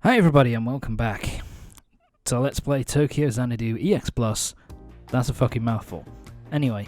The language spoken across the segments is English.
Hi everybody and welcome back to Let's Play Tokyo Xanadu EX Plus. That's a fucking mouthful. Anyway,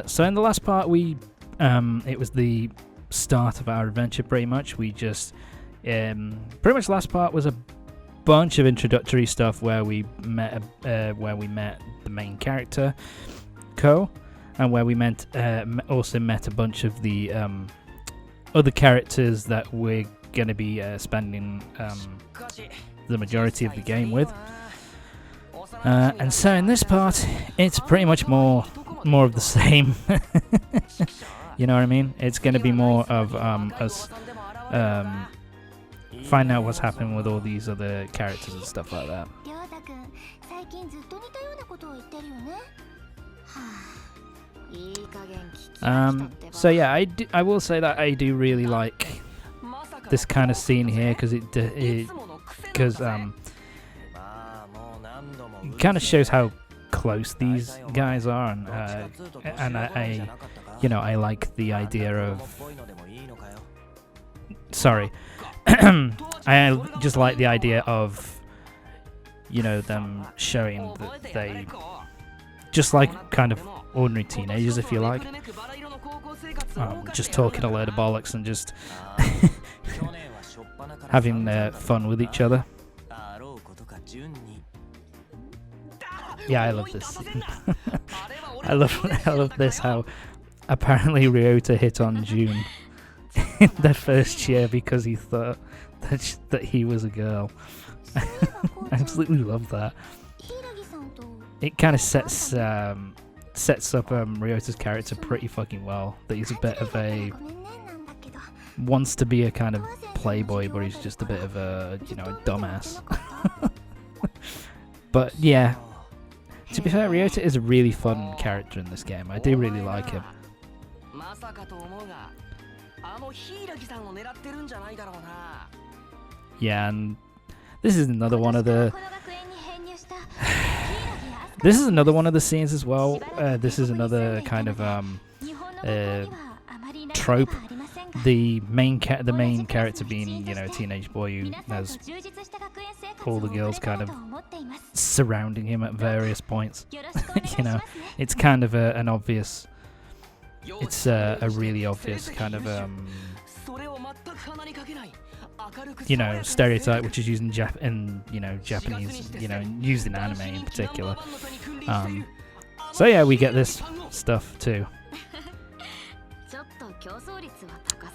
so in the last part it was the start of our adventure pretty much. We just, pretty much last part was a bunch of introductory stuff where we met the main character, Ko, and where we also met a bunch of the other characters that we're going to be spending the majority of the game with. And so in this part, it's pretty much more of the same. You know what I mean? It's going to be more of us find out what's happening with all these other characters and stuff like that. So yeah, I will say that I do really like this kind of scene here because it kind of shows how close these guys are, and I like the idea of. Sorry, I just like the idea of them showing that they just like kind of ordinary teenagers, if you like, just talking a load of bollocks and just having fun with each other. Yeah, I love this. I love this. How apparently Ryota hit on June in their first year because he thought that he was a girl. I absolutely love that. It kind of sets up Ryota's character pretty fucking well. That he's a bit of a wants to be a kind of playboy, but he's just a bit of a a dumbass. But yeah, to be fair, Ryota is a really fun character in this game. I do really like him. Yeah, and this is another one of the scenes as well. This is another kind of trope. The main character being a teenage boy who has all the girls kind of surrounding him at various points. It's kind of an obvious. It's a really obvious kind of stereotype which is used in Japanese, used in anime in particular. So yeah, we get this stuff too.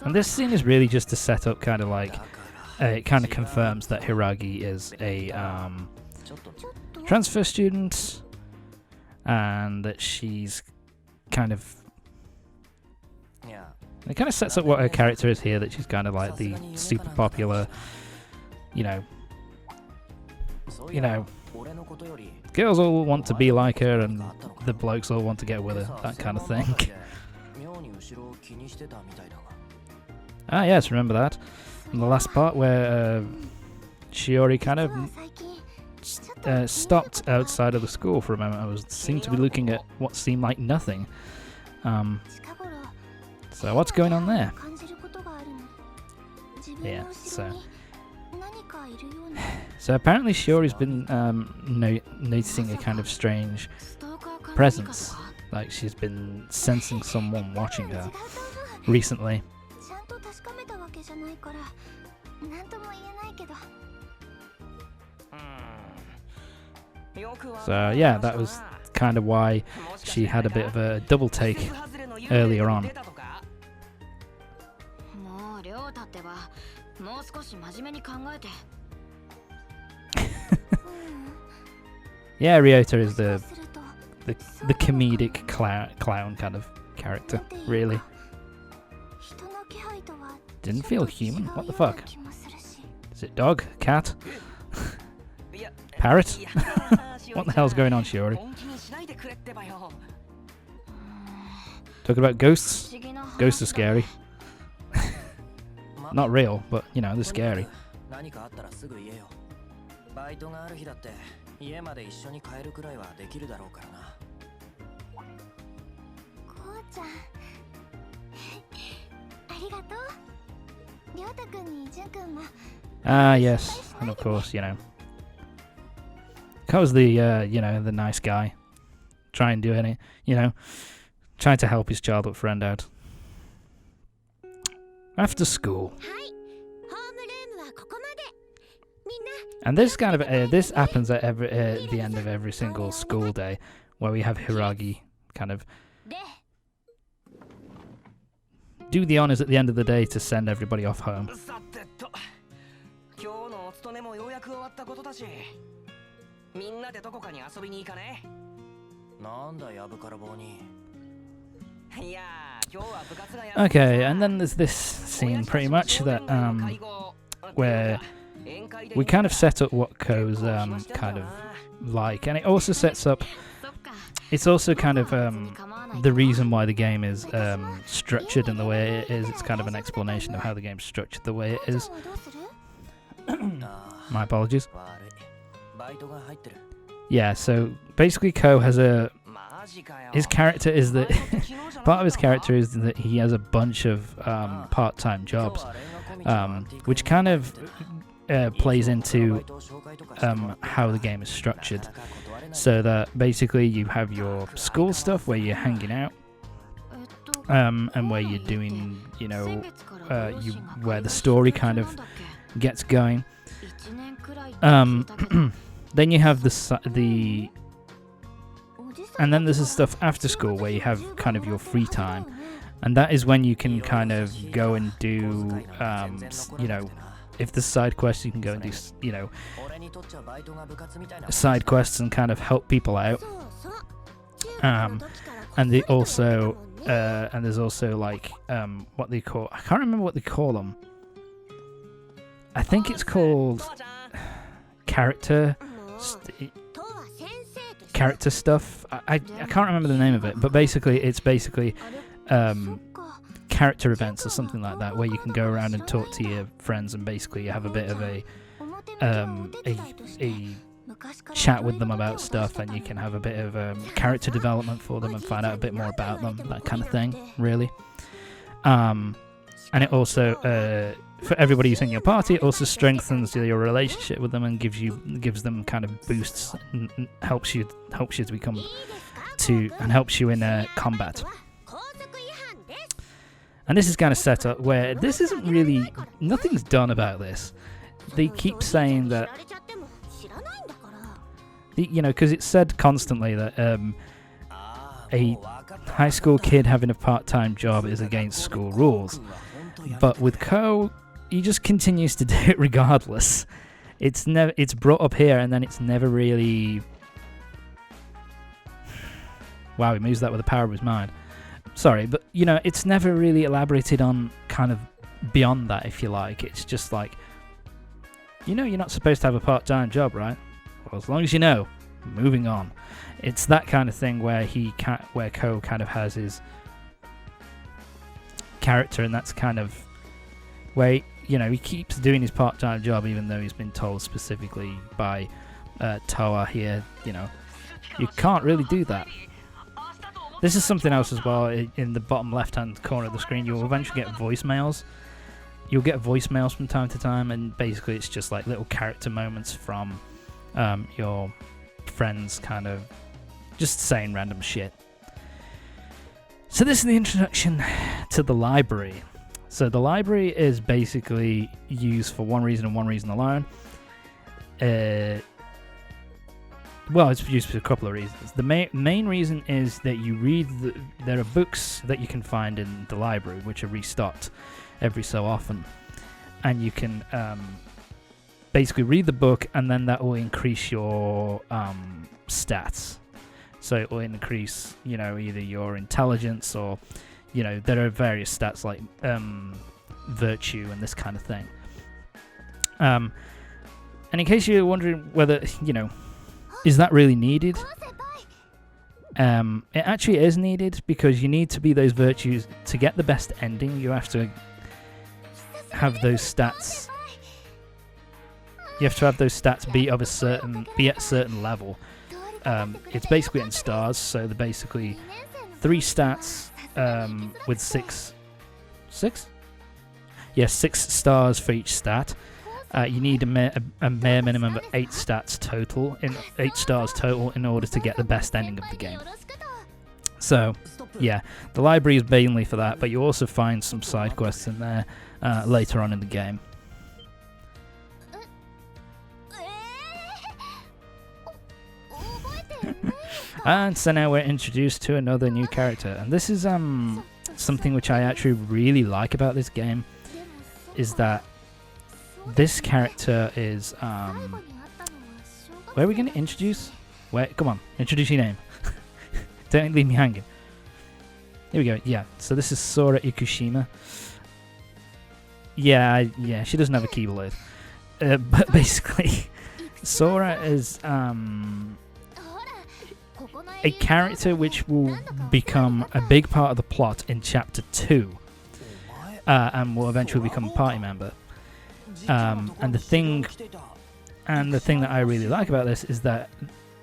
And this scene is really just to set up kind of like it kind of confirms that Hiragi is a transfer student and that she's kind of. It kind of sets up what her character is here, that she's kind of like the super popular, girls all want to be like her and the blokes all want to get with her, that kind of thing. Ah yes, remember that. In the last part where Shiori kind of stopped outside of the school for a moment. Seemed to be looking at what seemed like nothing. So what's going on there? Yeah, so apparently Shiori's been noticing a kind of strange presence, like she's been sensing someone watching her recently. So yeah, that was kind of why she had a bit of a double take earlier on. Yeah, Ryota is the comedic clown kind of character, really. Didn't feel human. What the fuck? Is it dog? Cat? Parrot? What the hell's going on, Shiori? Talking about ghosts? Ghosts are scary. Not real, but they're scary. Ah, yes, and of course, you know, Ko's the you know, the nice guy, trying to do any, you know, trying to help his childhood friend out. After school. And this kind of this happens at the end of every single school day, where we have Hiragi kind of do the honors at the end of the day to send everybody off home. Okay, and then there's this scene pretty much that where we kind of set up what Ko's kind of like, and it also sets up, it's also kind of the reason why the game is structured in the way it is. It's kind of an explanation of how the game's structured the way it is. My apologies. Yeah, so basically Ko has his character is that part of his character is that he has a bunch of part-time jobs, which kind of plays into how the game is structured. So that basically you have your school stuff where you're hanging out, and where you're doing, you know, where the story kind of gets going. Then you have and then there's the stuff after school where you have kind of your free time, and that is when you can kind of go and do, you know, if there's side quests, you can go and do, you know, side quests and kind of help people out. And they also, and there's also like what they call, I can't remember what they call them. I think it's called character stuff. I can't remember the name of it, but basically it's character events or something like that, where you can go around and talk to your friends and basically have a bit of a chat with them about stuff, and you can have a bit of character development for them and find out a bit more about them, that kind of thing, really. And it also, for everybody who's in your party, it also strengthens your relationship with them and gives them kind of boosts and helps you to become and helps you in combat. And this is kind of set up where this isn't really, nothing's done about this. They keep saying that, you know, because it's said constantly that a high school kid having a part-time job is against school rules. But with Ko, he just continues to do it regardless. It's brought up here, and then it's never really... Wow, he moves that with the power of his mind. Sorry, but, you know, it's never really elaborated on kind of beyond that, if you like. It's just like, you know, you're not supposed to have a part-time job, right? Well, as long as you know, moving on. It's that kind of thing where where Ko kind of has his character, and that's kind of where, you know, he keeps doing his part-time job even though he's been told specifically by Toa here, you know, you can't really do that. This is something else as well. In the bottom left-hand corner of the screen, you'll eventually get voicemails. You'll get voicemails from time to time, and basically it's just like little character moments from your friends kind of just saying random shit. So this is the introduction to the library. So the library is basically used for one reason and one reason alone. Well, it's used for a couple of reasons. The main reason is that you read... there are books that you can find in the library, which are restocked every so often. And you can basically read the book, and then that will increase your stats. So it will increase, you know, either your intelligence or, you know, there are various stats like virtue and this kind of thing. And in case you're wondering whether, you know, is that really needed? It actually is needed, because you need to be those virtues to get the best ending. You have to have those stats. You have to have those stats be at a certain level. It's basically in stars, so they're basically 3 stats with 6 stars for each stat. you need a mere minimum of 8 stars total in order to get the best ending of the game. So, yeah, the library is mainly for that, but you also find some side quests in there later on in the game. And so now we're introduced to another new character, and this is something which I actually really like about this game, is that this character is where are we going to introduce? Come on, introduce your name. Don't leave me hanging. Here we go. Yeah, so this is Sora Ikushima. Yeah, she doesn't have a keyblade. But basically, Sora is a character which will become a big part of the plot in Chapter 2, and will eventually become a party member. And the thing that I really like about this is that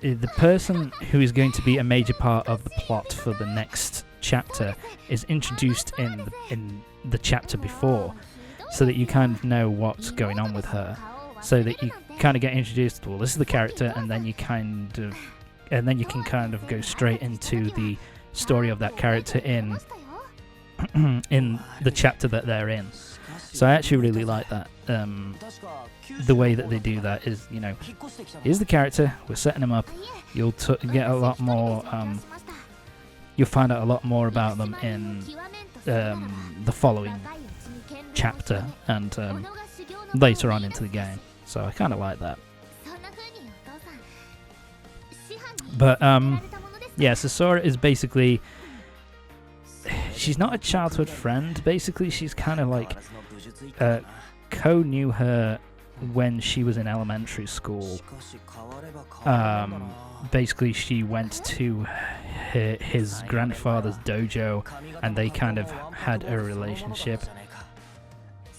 the person who is going to be a major part of the plot for the next chapter is introduced in the chapter before, so that you kind of know what's going on with her, so that you kind of get introduced. Well, this is the character, and then you can kind of go straight into the story of that character in the chapter that they're in. So I actually really like that. The way that they do that is, you know, here's the character, we're setting him up. You'll get a lot more. You'll find out a lot more about them in the following chapter and later on into the game. So I kind of like that. But yeah, so Sora is basically, she's not a childhood friend. Basically, she's kind of like Ko knew her when she was in elementary school. Basically, she went to his grandfather's dojo, and they kind of had a relationship.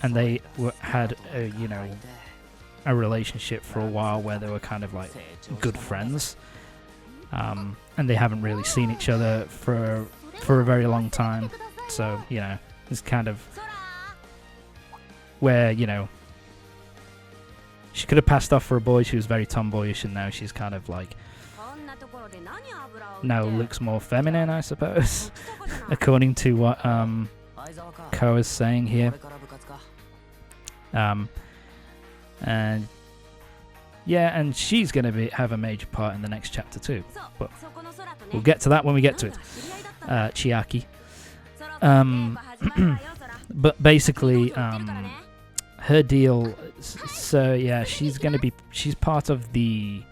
And they had a relationship for a while where they were kind of like good friends. And they haven't really seen each other for a very long time. So, you know, it's kind of where, you know, she could have passed off for a boy. She was very tomboyish, and now she's kind of like, now looks more feminine, I suppose, according to what Ko is saying here. And yeah, and she's going to have a major part in the next chapter too, but we'll get to that when we get to it. Chiaki. But basically, her deal. So yeah, she's part of the.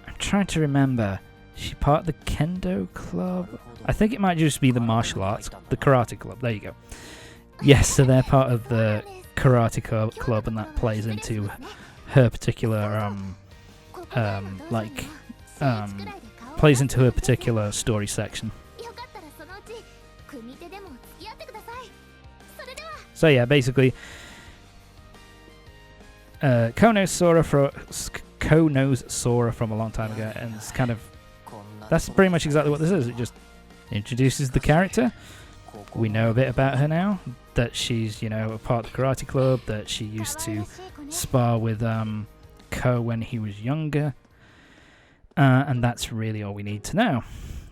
I'm trying to remember. She's part of the Kendo Club. I think it might just be the martial arts, the Karate Club. There you go. Yes, so they're part of the Karate Club, and that plays into her particular plays into her particular story section. So yeah, basically, Ko knows Sora from a long time ago, and it's kind of, that's pretty much exactly what this is. It just introduces the character. We know a bit about her now, that she's, you know, a part of the Karate Club, that she used to spar with Ko when he was younger, and that's really all we need to know.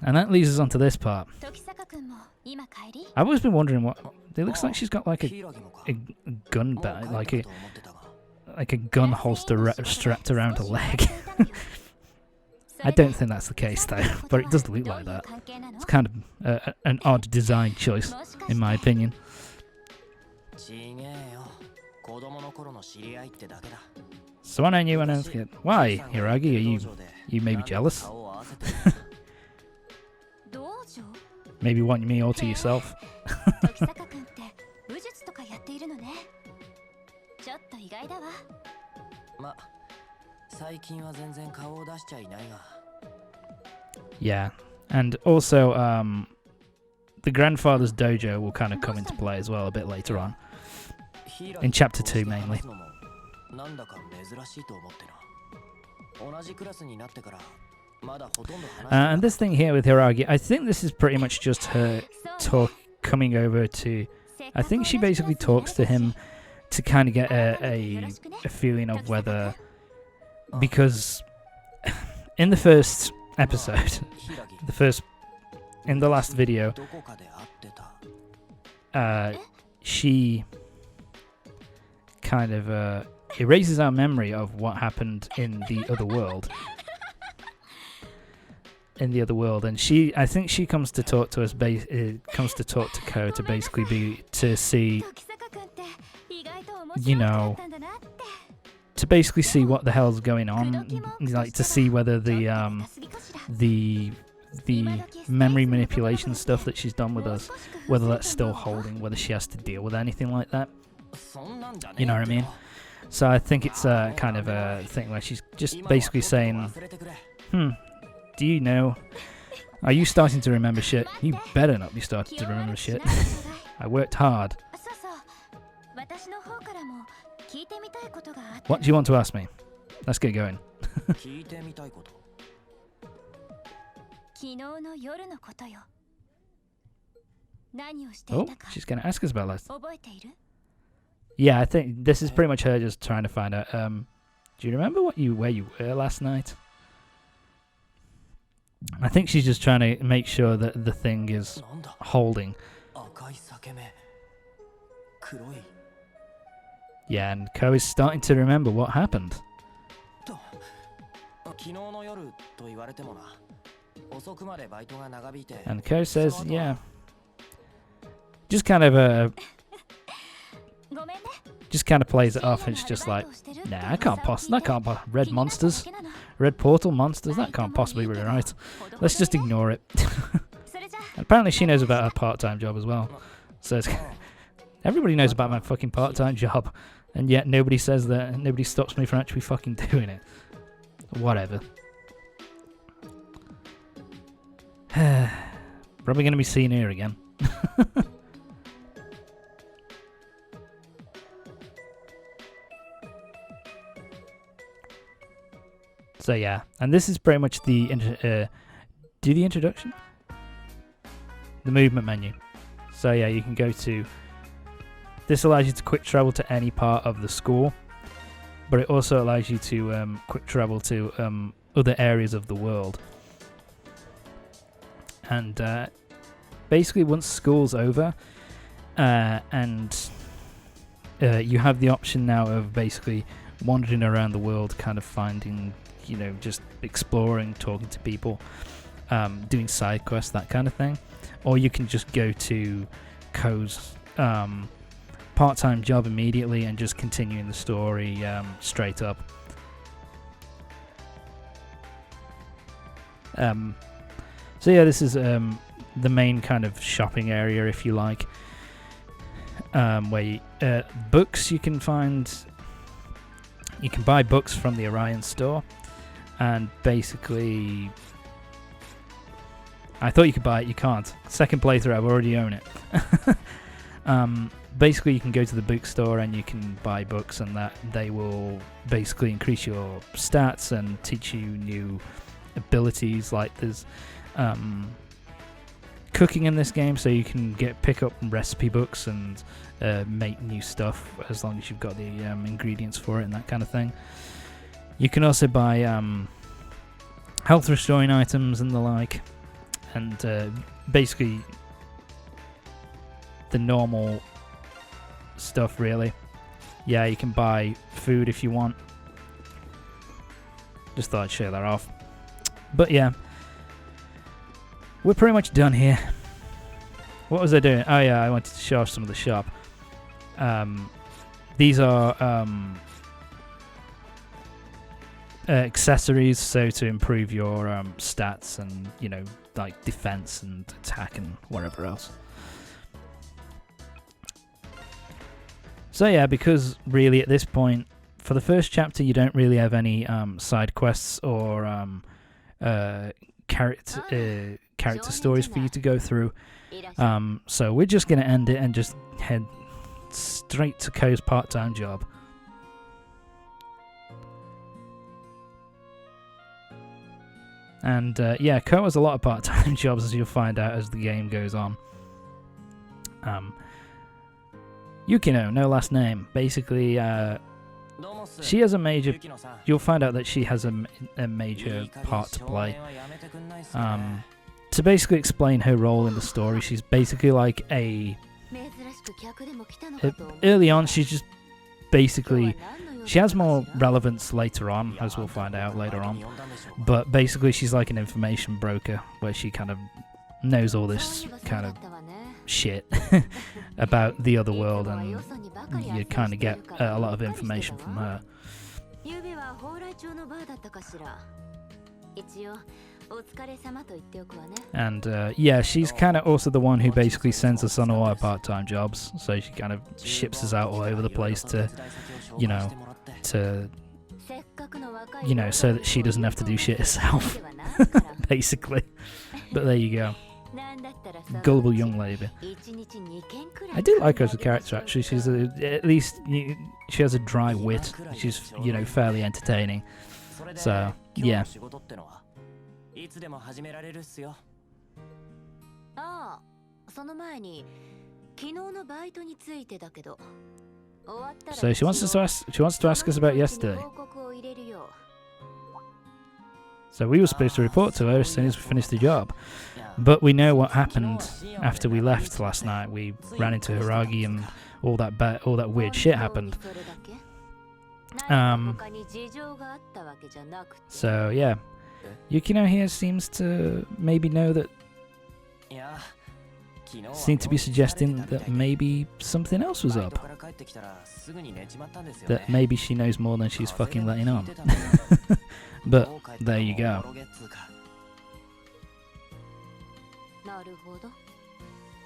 And that leads us on to this part. I've always been wondering what it looks like. She's got like a gun bag, like a gun holster strapped around her leg. I don't think that's the case though, but it does look like that. It's kind of an odd design choice, in my opinion. So when I knew when I was a kid. Why, Hiragi? Are you maybe jealous? Maybe want me all to yourself? Yeah, and also the grandfather's dojo will kind of come into play as well a bit later on, in chapter 2 mainly. And this thing here with Hiragi, I think this is pretty much just her coming over to, I think she basically talks to him to kind of get a feeling of whether, because in the first episode, in the last video, she kind of erases our memory of what happened in the other world. And I think she comes to talk to us, comes to talk to Ko to basically to see, you know, to basically see what the hell's going on, like to see whether the memory manipulation stuff that she's done with us, whether that's still holding, whether she has to deal with anything like that. You know what I mean? So I think it's kind of a thing where she's just basically saying, do you know, are you starting to remember shit? You better not be starting to remember shit. I worked hard. What do you want to ask me? Let's get going. Oh, she's going to ask us about that. Yeah, I think this is pretty much her just trying to find out. Do you remember where you were last night? I think she's just trying to make sure that the thing is holding. Yeah, and Ko is starting to remember what happened. And Ko says, yeah. Just kind of plays it off, and it's just like, nah, I can't possibly, red monsters, red portal monsters, that can't possibly be right. Let's just ignore it. Apparently she knows about her part-time job as well. So everybody knows about my fucking part-time job, and yet nobody says that, nobody stops me from actually fucking doing it. Whatever. Probably going to be seen here again. So yeah, and this is pretty much the do the introduction, the movement menu. So yeah, you can go to. This allows you to quick travel to any part of the school, but it also allows you to quick travel to other areas of the world. And basically, once school's over, and you have the option now of basically wandering around the world, kind of finding, you know, just exploring, talking to people, doing side quests, that kind of thing. Or you can just go to Ko's part-time job immediately and just continuing the story straight up. So yeah, this is the main kind of shopping area, if you like, where books you can find. You can buy books from the Orion store, and basically, I thought you could buy it. You can't. Second playthrough, I've already owned it. Basically, you can go to the bookstore and you can buy books, and that they will basically increase your stats and teach you new abilities. Like there's cooking in this game, so you can pick up recipe books and make new stuff as long as you've got the ingredients for it and that kind of thing. You can also buy health restoring items and the like, and basically the normal stuff, really. Yeah, you can buy food if you want. Just thought I'd show that off. But yeah, we're pretty much done here. What was I doing? Oh yeah, I wanted to show off some of the shop. These are accessories, so to improve your stats and, you know, like defense and attack and whatever else. So yeah, because really at this point, for the first chapter, you don't really have any side quests or character stories for you to go through. So we're just going to end it and just head straight to Ko's part-time job. And yeah, Ko has a lot of part-time jobs, as you'll find out as the game goes on. Yukino, no last name. Basically, she has a major... You'll find out that she has a major part to play. To basically explain her role in the story, she's basically like a... Early on, she's just basically... She has more relevance later on, as we'll find out later on. But basically, she's like an information broker, where she kind of knows all this kind of shit about the other world, and you kind of get a lot of information from her. And yeah, she's kind of also the one who basically sends us on all our part-time jobs, so she kind of ships us out all over the place to, you know, so that she doesn't have to do shit herself, basically. But there you go. Gullible young lady. I do like her as a character, actually. She's at least she has a dry wit. She's, you know, fairly entertaining. So yeah. So she wants to ask us about yesterday. So we were supposed to report to her as soon as we finished the job. But we know what happened after we left last night. We ran into Hiragi and all that weird shit happened. So yeah, Yukino here seems to maybe know that. Seem to be suggesting that maybe something else was up. That maybe she knows more than she's fucking letting on. But there you go.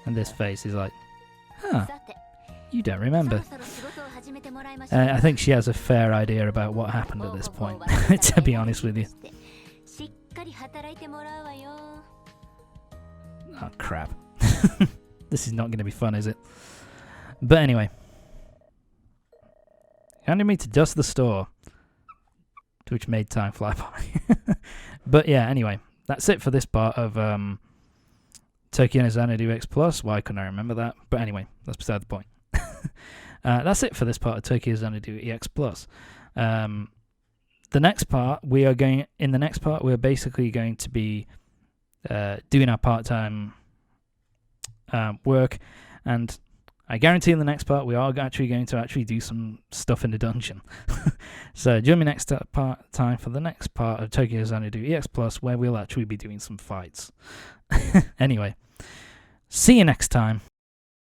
And this face is like, huh, you don't remember. I think she has a fair idea about what happened at this point, to be honest with you. Oh crap. This is not going to be fun, is it? But anyway. He handed me to dust the store, which made time fly by. But yeah, anyway, that's it for this part of Tokyo Xanadu EX Plus. Why couldn't I remember that? But anyway, that's beside the point. That's it for this part of Tokyo Xanadu EX Plus. The next part, we're basically going to be doing our part-time work, and I guarantee in the next part we are actually going to do some stuff in the dungeon. So join me next time for the next part of Tokyo Xanadu EX Plus, where we'll actually be doing some fights. Anyway, see you next time.